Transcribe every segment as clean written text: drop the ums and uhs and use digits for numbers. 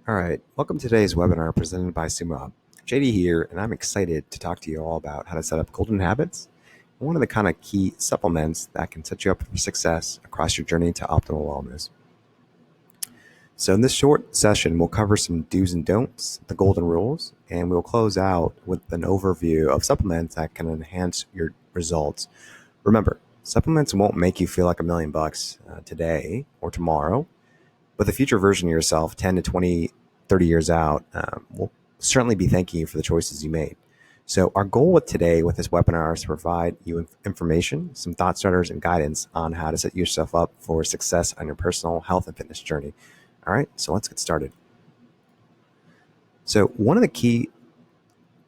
All right, welcome to today's webinar presented by SummaUp. JD here, and I'm excited to talk to you all about how to set up golden habits and one of the kind of key supplements that can set you up for success across your journey to optimal wellness. So in this short session, we'll cover some do's and don'ts, the golden rules, and we'll close out with an overview of supplements that can enhance your results. Remember, supplements won't make you feel like $1,000,000 today or tomorrow, but the future version of yourself, 10 to 20, 30 years out, will certainly be thanking you for the choices you made. So our goal with today with this webinar is to provide you information, some thought starters, and guidance on how to set yourself up for success on your personal health and fitness journey. All right, so let's get started. So one of the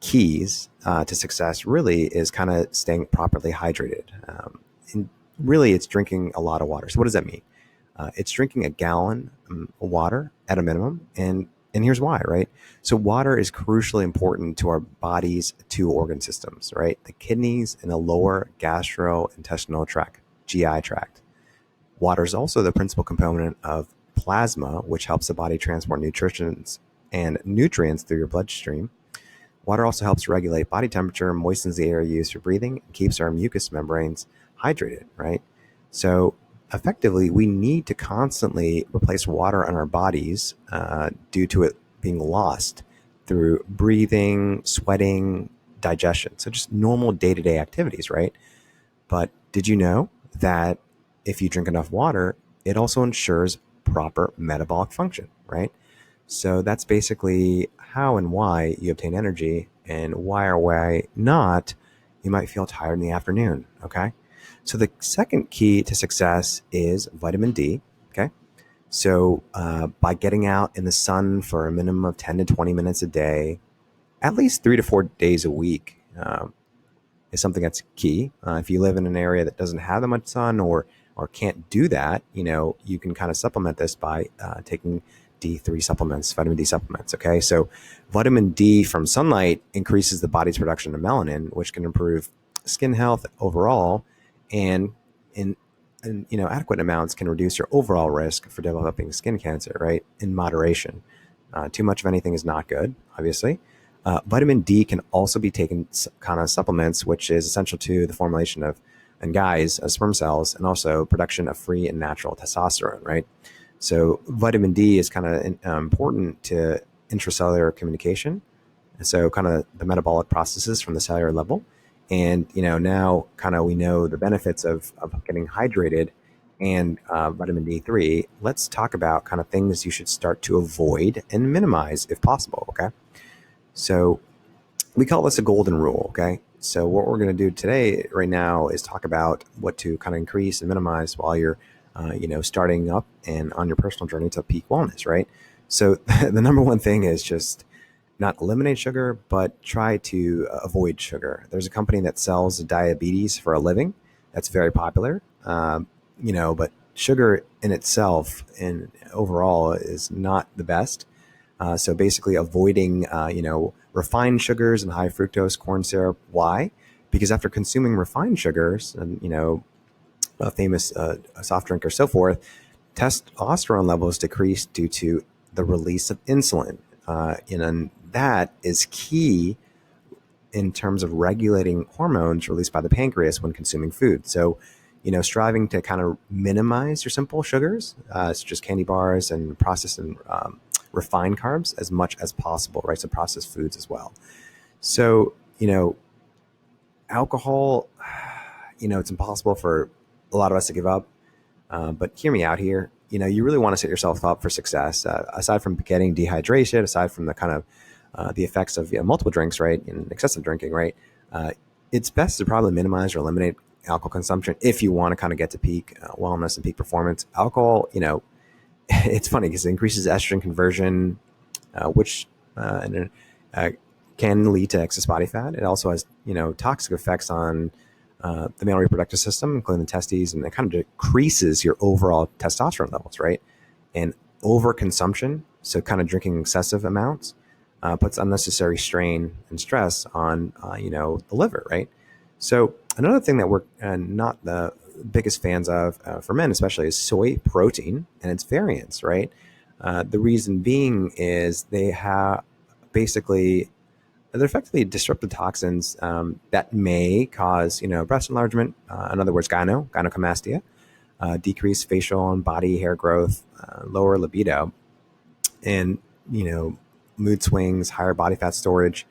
keys to success really is kind of staying properly hydrated. And really, it's drinking a lot of water. So what does that mean? It's drinking a gallon of water at a minimum, and here's why, right? So water is crucially important to our body's two organ systems, right? The kidneys and the lower gastrointestinal tract, GI tract. Water is also the principal component of plasma, which helps the body transport nutrients and nutrients through your bloodstream. Water also helps regulate body temperature, moistens the air used for breathing, and keeps our mucous membranes hydrated, right? So effectively, we need to constantly replace water in our bodies due to it being lost through breathing, sweating, digestion. So just normal day-to-day activities, right? But did you know that if you drink enough water, it also ensures proper metabolic function, right? So that's basically how and why you obtain energy, and why or why not you might feel tired in the afternoon, okay? So the second key to success is vitamin D, okay? So by getting out in the sun for a minimum of 10 to 20 minutes a day, at least 3 to 4 days a week, is something that's key. If you live in an area that doesn't have that much sun or can't do that, you can kind of supplement this by taking D3 supplements, vitamin D supplements, okay? So vitamin D from sunlight increases the body's production of melanin, which can improve skin health overall, and in adequate amounts can reduce your overall risk for developing skin cancer, right? In moderation. Too much of anything is not good, obviously. Vitamin D can also be taken kind of supplements, which is essential to the formulation of, in guys, sperm cells, and also production of free and natural testosterone, right? So vitamin D is kind of important to intracellular communication. So kind of the metabolic processes from the cellular level. And, now kind of we know the benefits of getting hydrated and vitamin D3. Let's talk about kind of things you should start to avoid and minimize if possible, okay? So we call this a golden rule, okay? So what we're going to do today right now is talk about what to kind of increase and minimize while you're, starting up and on your personal journey to peak wellness, right? So the number one thing is just not eliminate sugar, but try to avoid sugar. There's a company that sells diabetes for a living. That's very popular, but sugar in itself and overall is not the best. So basically avoiding, refined sugars and high fructose corn syrup. Why? Because after consuming refined sugars and, a famous soft drink or so forth, testosterone levels decrease due to the release of insulin. And that is key in terms of regulating hormones released by the pancreas when consuming food. So, striving to kind of minimize your simple sugars, such as candy bars and processed and refined carbs as much as possible, right? So processed foods as well. So, alcohol, it's impossible for a lot of us to give up. But hear me out here. You really want to set yourself up for success. Aside from getting dehydration, aside from the kind of the effects of multiple drinks, right, and excessive drinking, right, it's best to probably minimize or eliminate alcohol consumption if you want to kind of get to peak wellness and peak performance. Alcohol, it's funny because it increases estrogen conversion, which can lead to excess body fat. It also has, toxic effects on the male reproductive system, including the testes, and it kind of decreases your overall testosterone levels, right? And overconsumption, so kind of drinking excessive amounts, puts unnecessary strain and stress on, the liver, right? So another thing that we're not the biggest fans of for men especially is soy protein and its variants, right? The reason being is they're effectively disruptive toxins that may cause, breast enlargement, in other words, gynecomastia, decreased facial and body hair growth, lower libido, and, mood swings, higher body fat storage,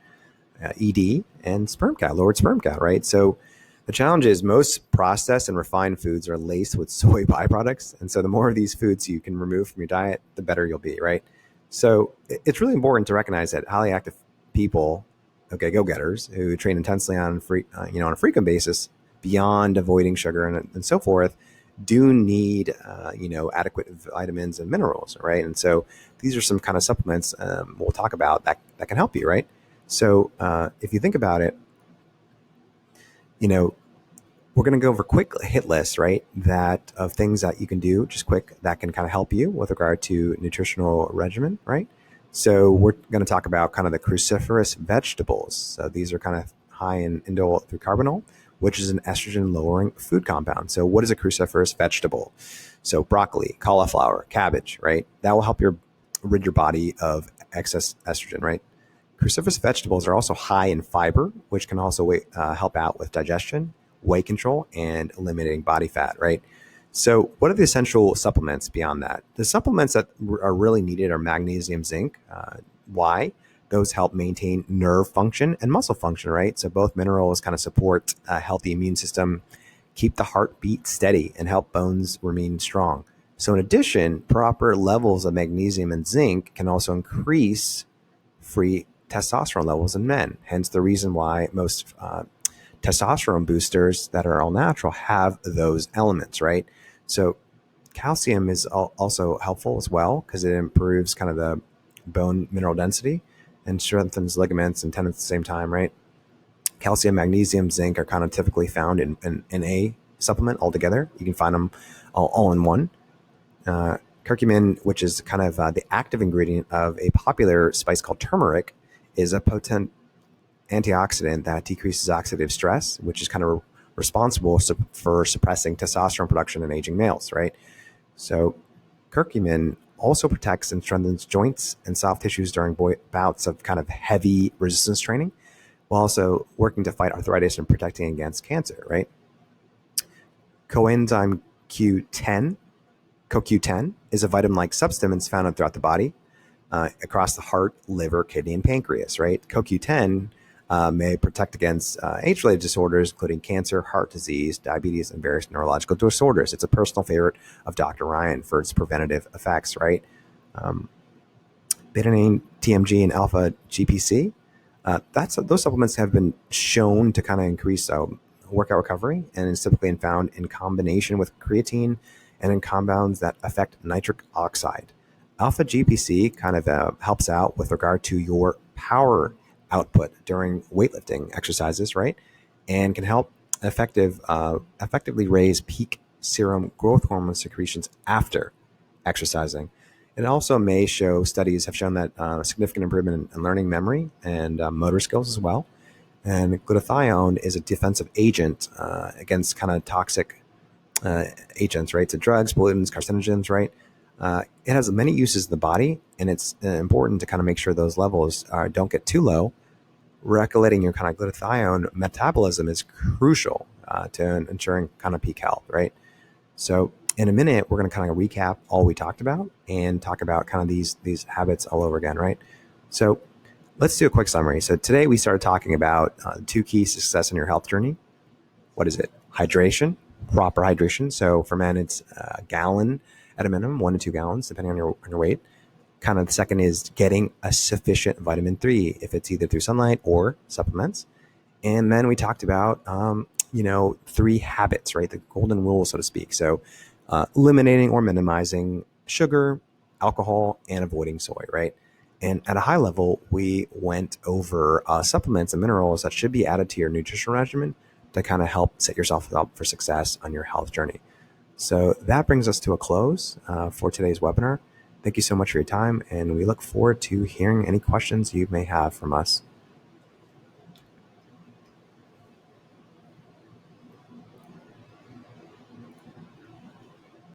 ED, and sperm count, lowered sperm count, right? So the challenge is most processed and refined foods are laced with soy byproducts. And so the more of these foods you can remove from your diet, the better you'll be, right? So it's really important to recognize that highly active people, okay, go-getters who train intensely on on a frequent basis beyond avoiding sugar and so forth, do need, adequate vitamins and minerals, right? And so these are some kind of supplements we'll talk about that can help you, right? So if you think about it, we're going to go over quick hit lists, right? That of things that you can do, just quick, that can kind of help you with regard to nutritional regimen, right? So we're going to talk about kind of the cruciferous vegetables. So these are kind of high in indole through carbinol, which is an estrogen lowering food compound. So what is a cruciferous vegetable? So broccoli, cauliflower, cabbage, right? That will help rid your body of excess estrogen, right? Cruciferous vegetables are also high in fiber, which can also help out with digestion, weight control, and eliminating body fat, right? So what are the essential supplements beyond that? The supplements that are really needed are magnesium, zinc. Why? Those help maintain nerve function and muscle function, right? So both minerals kind of support a healthy immune system, keep the heartbeat steady, and help bones remain strong. So in addition, proper levels of magnesium and zinc can also increase free testosterone levels in men. Hence the reason why most testosterone boosters that are all natural have those elements, right? So calcium is also helpful as well because it improves kind of the bone mineral density and strengthens ligaments and tendons at the same time, right? Calcium, magnesium, zinc are kind of typically found in a supplement altogether. You can find them all in one. Curcumin, which is kind of the active ingredient of a popular spice called turmeric, is a potent antioxidant that decreases oxidative stress, which is kind of responsible for suppressing testosterone production in aging males, right? So curcumin also protects and strengthens joints and soft tissues during bouts of kind of heavy resistance training, while also working to fight arthritis and protecting against cancer, right? Coenzyme Q10, CoQ10, is a vitamin-like substance found throughout the body, across the heart, liver, kidney, and pancreas, right? CoQ10 may protect against age-related disorders, including cancer, heart disease, diabetes, and various neurological disorders. It's a personal favorite of Dr. Ryan for its preventative effects, right? Betaine, TMG, and alpha GPC. Those supplements have been shown to kind of increase workout recovery, and is typically found in combination with creatine and in compounds that affect nitric oxide. Alpha GPC kind of helps out with regard to your power output during weightlifting exercises, right? And can help effectively raise peak serum growth hormone secretions after exercising. It also may show, studies have shown that significant improvement in learning, memory, and motor skills as well. And glutathione is a defensive agent against kind of toxic agents, right? So drugs, pollutants, carcinogens, right? It has many uses in the body, and it's important to kind of make sure those levels don't get too low. Regulating your kind of glutathione metabolism is crucial to ensuring kind of peak health, right? So in a minute, we're going to kind of recap all we talked about and talk about kind of these habits all over again, right? So let's do a quick summary. So today we started talking about 2 keys to success in your health journey. What is it? Hydration, proper hydration. So for men, it's a gallon at a minimum, 1 to 2 gallons, depending on your weight. Kind of the second is getting a sufficient vitamin 3, if it's either through sunlight or supplements. And then we talked about, 3 habits, right? The golden rule, so to speak. So eliminating or minimizing sugar, alcohol, and avoiding soy, right? And at a high level, we went over supplements and minerals that should be added to your nutritional regimen to kind of help set yourself up for success on your health journey. So that brings us to a close for today's webinar. Thank you so much for your time, and we look forward to hearing any questions you may have from us.